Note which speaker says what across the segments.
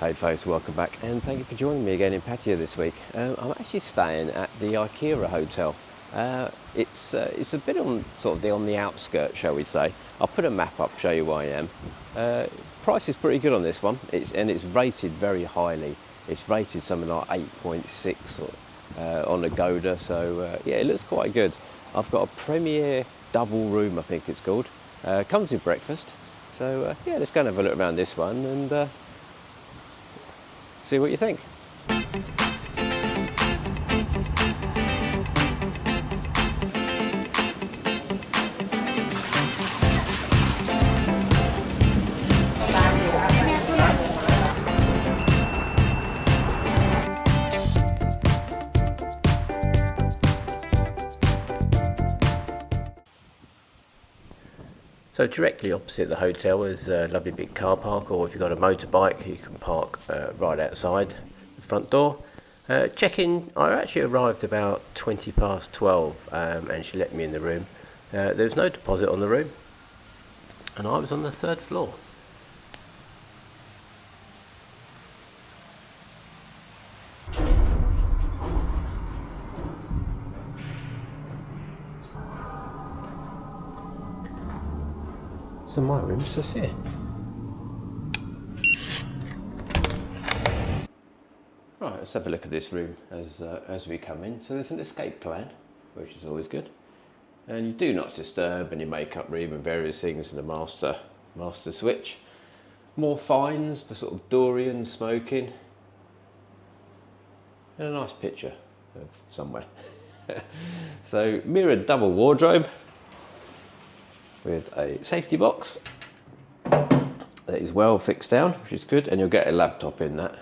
Speaker 1: Hey folks, welcome back and thank you for joining me again in Pattaya this week. I'm actually staying at the Akira Hotel. It's a bit on on the outskirts, shall we say. I'll put a map up, show you where I am. Price is pretty good on this one, and it's rated very highly. It's rated something like 8.6 on Agoda, so yeah, it looks quite good. I've got a premier double room, I think it's called. Comes with breakfast, so yeah, let's go and have a look around this one and see what you think. So directly opposite the hotel is a lovely big car park, or if you've got a motorbike you can park right outside the front door. Check-in, I actually arrived about 20 past 12 and she let me in the room. There was no deposit on the room and I was on the third floor. So my room's just here. Right, let's have a look at this room as we come in. So there's an escape plan, which is always good. And you do not disturb, and your makeup room and various things in the master switch. More finds for sort of durian smoking. And a nice picture of somewhere. So mirrored double wardrobe with a safety box that is well fixed down, which is good, and you'll get a laptop in that.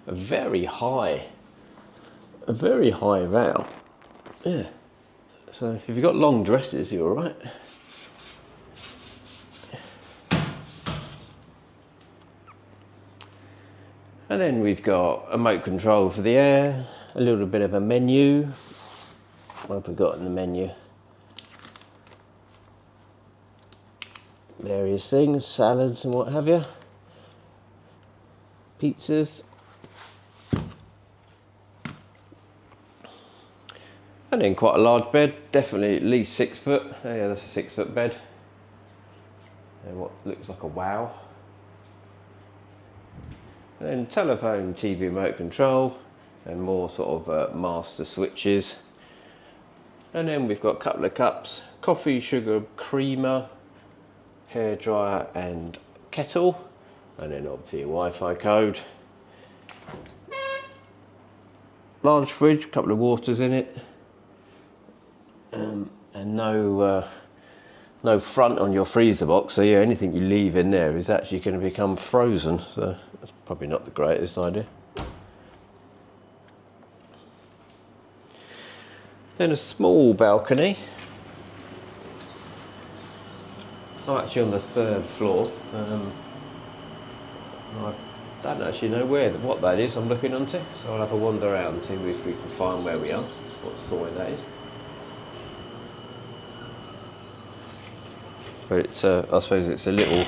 Speaker 1: A very high rail. Yeah. So if you've got long dresses, you're all right. And then we've got a remote control for the air, a little bit of a menu. What have we got in the menu? Various things, salads and what have you. Pizzas. And then quite a large bed, definitely at least 6 foot. Oh yeah, that's a 6 foot bed. And what looks like a wow. And then telephone, TV remote control, and more sort of master switches. And then we've got a couple of cups, coffee, sugar, creamer, hairdryer and kettle, and then obviously a Wi-Fi code. Large fridge, a couple of waters in it, and no front on your freezer box, so yeah, anything you leave in there is actually going to become frozen, so that's probably not the greatest idea. Then a small balcony. I'm actually on the third floor. I don't actually know what that is I'm looking onto, so I'll have a wander around and see if we can find where we are, what sort that is. But it's, I suppose it's a little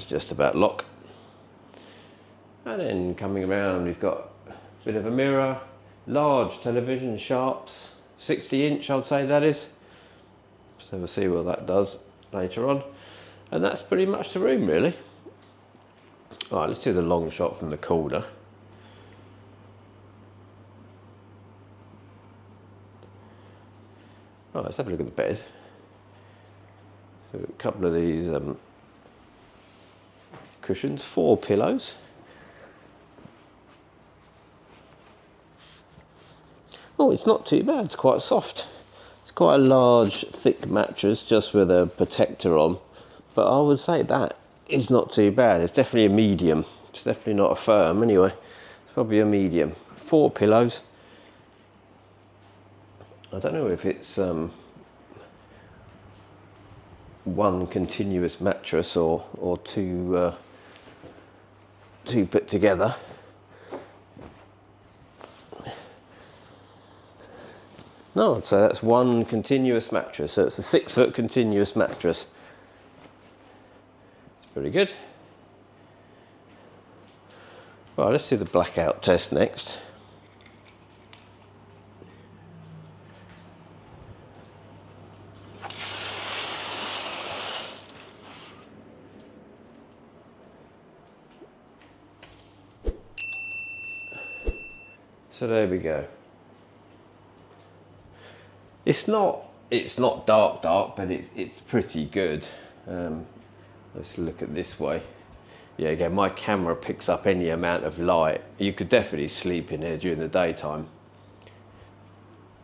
Speaker 1: just about lock. And then coming around, we've got a bit of a mirror, large television, Sharps. 60-inch, I'd say that is. So we'll see what that does later on. And that's pretty much the room, really. All right, let's do the long shot from the corner. Right, let's have a look at the bed. So a couple of these cushions, 4 pillows. Oh, it's not too bad, it's quite soft. It's quite a large, thick mattress just with a protector on. But I would say that is not too bad. It's definitely a medium. It's definitely not a firm anyway. It's probably a medium. 4 pillows. I don't know if it's one continuous mattress or two put together. No, I'd say that's one continuous mattress. So it's a 6 foot continuous mattress. Pretty good. Right, let's do the blackout test next. So there we go. It's not dark, but it's pretty good. Let's look at this way. Yeah, again, my camera picks up any amount of light. You could definitely sleep in here during the daytime.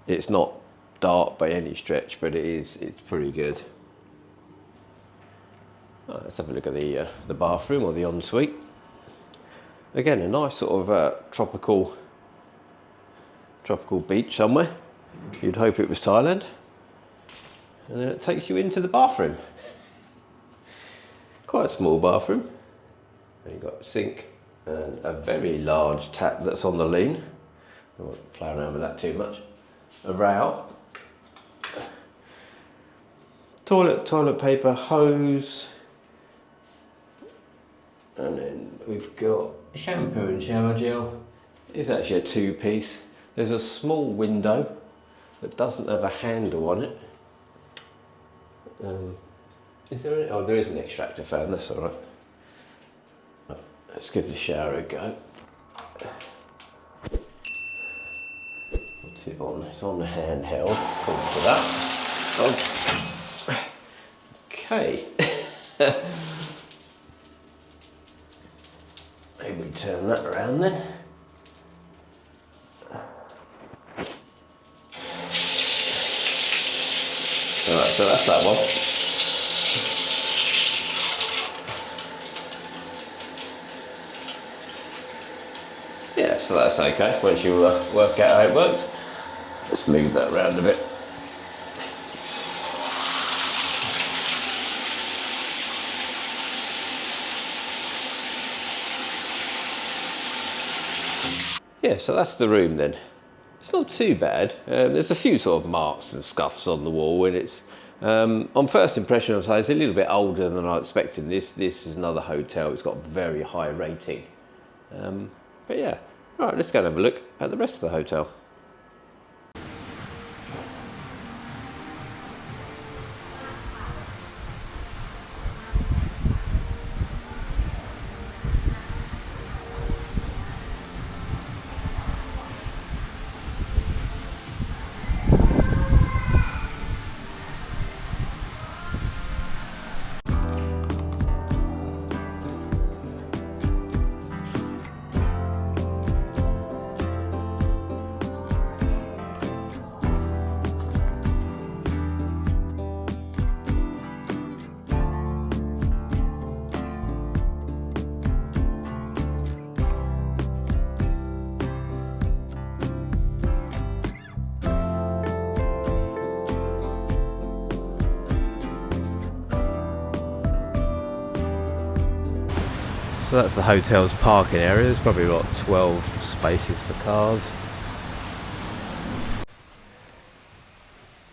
Speaker 1: It's not dark by any stretch, but it's pretty good. Right, let's have a look at the bathroom or the ensuite. Again, a nice sort of tropical beach somewhere. You'd hope it was Thailand. And then it takes you into the bathroom. Quite a small bathroom. And you've got a sink and a very large tap that's on the lean. I won't play around with that too much. A rail. Toilet paper, hose. And then we've got shampoo and shower gel. It's actually a two-piece. There's a small window that doesn't have a handle on it. Is there any? Oh, there is an extractor fan, that's all right. Let's give the shower a go. What's it on? It's on the handheld, according to that. Okay. Maybe we turn that around then. Alright, so that's that one. Yeah, so that's okay once you work out how it works. Let's move that around a bit. Yeah, so that's the room then. It's not too bad. There's a few sort of marks and scuffs on the wall, and it's on first impression I'd say it's a little bit older than I expected. This is another hotel. It's got a very high rating. But yeah, right, let's go and have a look at the rest of the hotel. So that's the hotel's parking area. There's probably about 12 spaces for cars.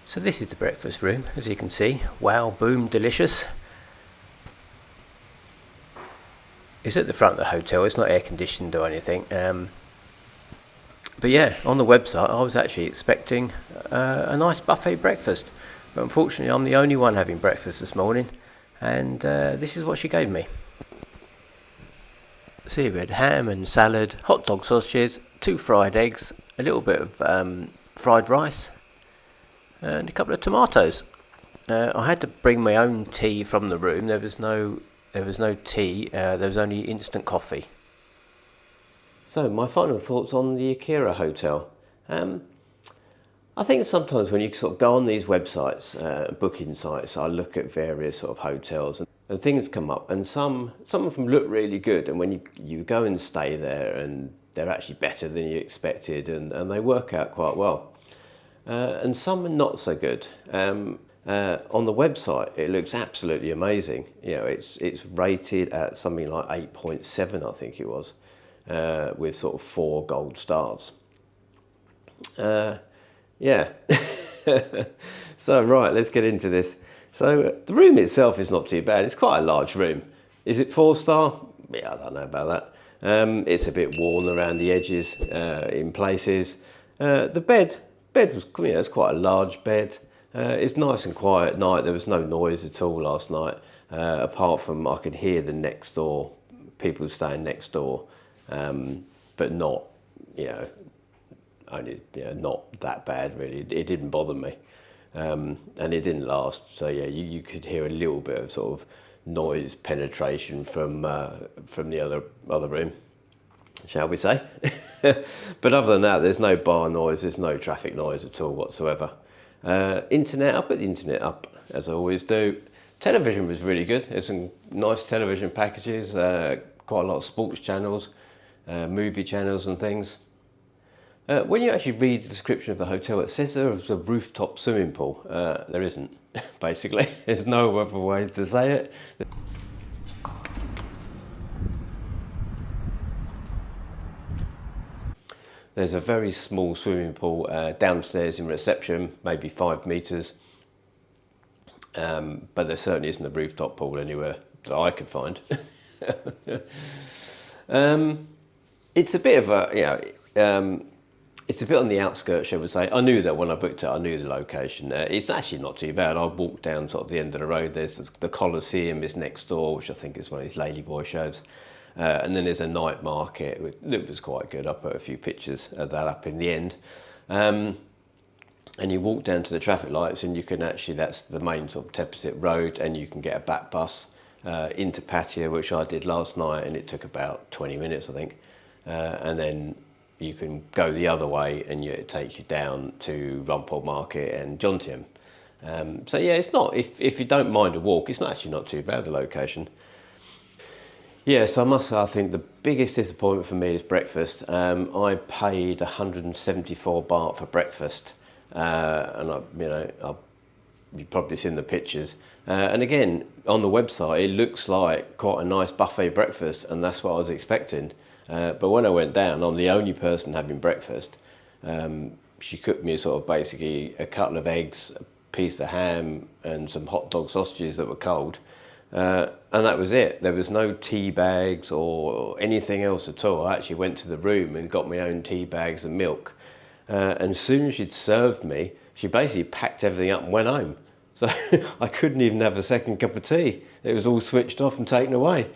Speaker 1: So this is the breakfast room, as you can see. Wow, boom, delicious. It's at the front of the hotel. It's not air conditioned or anything. But yeah, on the website I was actually expecting a nice buffet breakfast. But unfortunately I'm the only one having breakfast this morning. And this is what she gave me. See, we had ham and salad, hot dog sausages, 2 fried eggs, a little bit of fried rice, and a couple of tomatoes. I had to bring my own tea from the room. There was no tea. There was only instant coffee. So my final thoughts on the Akira Hotel. I think sometimes when you sort of go on these websites, booking sites, I look at various sort of hotels and things come up, and some of them look really good, and when you go and stay there and they're actually better than you expected, and they work out quite well. And some are not so good. On the website it looks absolutely amazing. You know, it's rated at something like 8.7, I think it was, with sort of 4 gold stars. Yeah. So right, let's get into this. So the room itself is not too bad. It's quite a large room. Is it 4-star? Yeah, I don't know about that. It's a bit worn around the edges in places. The bed was, it's quite a large bed. It's nice and quiet at night. There was no noise at all last night, apart from I could hear the next door, people staying next door, but not, only, not that bad really. It didn't bother me, and it didn't last. So yeah, you could hear a little bit of sort of noise penetration from the other room, shall we say? But other than that, there's no bar noise, there's no traffic noise at all whatsoever. Internet, I put the internet up as I always do. Television was really good. There's some nice television packages, quite a lot of sports channels, movie channels and things. When you actually read the description of the hotel, it says there's a rooftop swimming pool. There isn't, basically. There's no other way to say it. There's a very small swimming pool downstairs in reception, maybe 5 metres. But there certainly isn't a rooftop pool anywhere that I could find. It's a bit of a, it's a bit on the outskirts, shall we say. I knew that when I booked it, I knew the location. It's actually not too bad. I walked down sort of the end of the road. There's the Colosseum is next door, which I think is one of these Ladyboy shows. And then there's a night market. It was quite good. I put a few pictures of that up in the end. And you walk down to the traffic lights and you can actually, that's the main sort of Thepprasit Road, and you can get a back bus into Pattaya, which I did last night, and it took about 20 minutes, I think. And then you can go the other way and it takes you down to Rumpole Market and Jontium. So yeah, it's not, if you don't mind a walk, it's actually not too bad, the location. Yes, I must say, I think the biggest disappointment for me is breakfast. I paid 174 baht for breakfast, and you've probably seen the pictures. And again, on the website, it looks like quite a nice buffet breakfast, and that's what I was expecting. But when I went down, I'm the only person having breakfast. She cooked me sort of basically a couple of eggs, a piece of ham, and some hot dog sausages that were cold. And that was it. There was no tea bags or anything else at all. I actually went to the room and got my own tea bags and milk. And as soon as she'd served me, she basically packed everything up and went home. So I couldn't even have a second cup of tea. It was all switched off and taken away.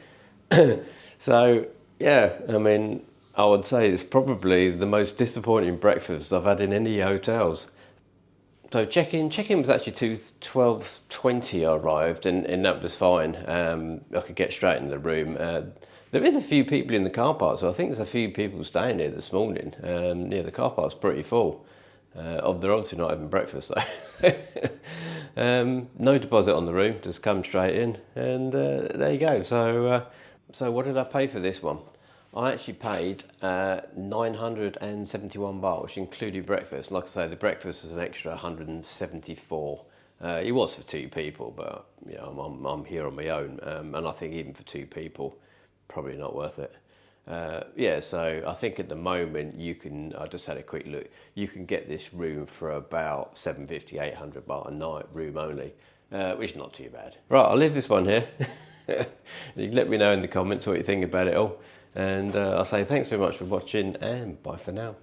Speaker 1: So yeah, I mean, I would say it's probably the most disappointing breakfast I've had in any hotels. So check-in was actually 12:20 I arrived, and that was fine. I could get straight into the room. There is a few people in the car park, so I think there's a few people staying here this morning. Yeah, the car park's pretty full. They're obviously not having breakfast though. No deposit on the room, just come straight in, and there you go. So what did I pay for this one? I actually paid 971 baht, which included breakfast. Like I say, the breakfast was an extra 174. It was for 2 people, but I'm here on my own, and I think even for 2 people, probably not worth it. Yeah, so I think at the moment I just had a quick look, you can get this room for about 750, 800 baht a night, room only, which is not too bad. Right, I'll leave this one here. You can let me know in the comments what you think about it all. And I'll say thanks very much for watching, and bye for now.